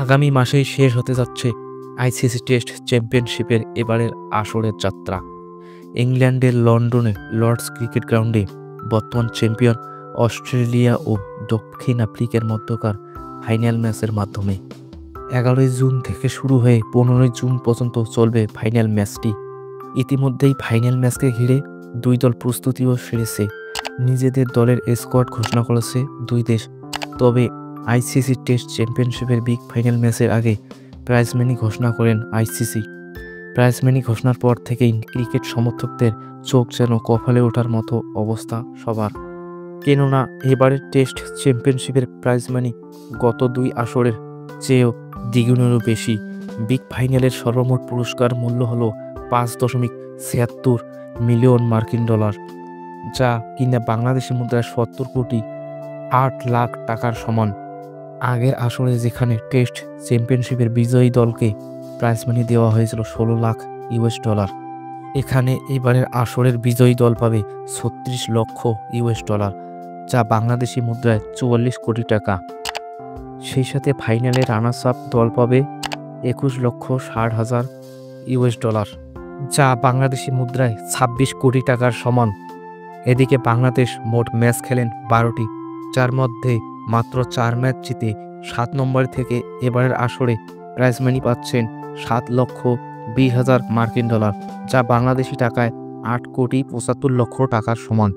আগামী মাসেই শেষ হতে যাচ্ছে আইসিসি টেস্ট চ্যাম্পিয়নশিপের এবারের আসরের যাত্রা। ইংল্যান্ডের লন্ডনে লর্ডস ক্রিকেট গ্রাউন্ডে বর্তমান চ্যাম্পিয়ন অস্ট্রেলিয়া ও দক্ষিণ আফ্রিকার মধ্যকার ফাইনাল ম্যাচের মাধ্যমে 11 জুন থেকে শুরু হয়ে 15 জুন পর্যন্ত চলবে ফাইনাল ম্যাচটি। ইতিমধ্যেই ফাইনাল ম্যাচকে ঘিরে দুই দল প্রস্তুতিও সেরেছে। নিজেদের দলের স্কোয়াড ঘোষণা করেছে দুই দেশ। তবে আইসিসি টেস্ট চ্যাম্পিয়নশিপের বিগ ফাইনাল ম্যাচের আগে প্রাইজ মানি ঘোষণা করেন আইসিসি। প্রাইজ মানি ঘোষণার পর থেকেই ক্রিকেট সমর্থকদের চোখ যেন কপালে ওঠার মতো অবস্থা সবার। কেননা এবারের টেস্ট চ্যাম্পিয়নশিপের প্রাইজ মানি গত দুই আসরের চেয়েও দ্বিগুণেরও বেশি। বিগ ফাইনালের সর্বমোট পুরস্কার মূল্য হল 5.76 মিলিয়ন মার্কিন ডলার, যা কিনা বাংলাদেশি মুদ্রায় 70 কোটি 8 লাখ টাকার সমান। আগের আসরে যেখানে টেস্ট চ্যাম্পিয়নশিপের বিজয়ী দলকে প্রাইজ মানি দেওয়া হয়েছিল 16 লাখ ইউএস ডলার, এখানে এবারের আসরের বিজয়ী দল পাবে 36 লক্ষ ইউএস ডলার, যা বাংলাদেশি মুদ্রায় 44 কোটি টাকা। সেই সাথে ফাইনালে রানার্স আপ দল পাবে 21 লক্ষ 60 হাজার ইউএস ডলার, যা বাংলাদেশি মুদ্রায় 26 কোটি টাকার সমান। এদিকে বাংলাদেশ মোট ম্যাচ খেলেন 12টি, যার মধ্যে মাত্র 4 ম্যাচ জিতে 7 নম্বরে থেকে এবারের আসরে প্রাইজ মানি পাচ্ছেন 7 লক্ষ 20 হাজার মার্কিন ডলার, যা বাংলাদেশি টাকায় 8 কোটি 75 লক্ষ টাকার সমান।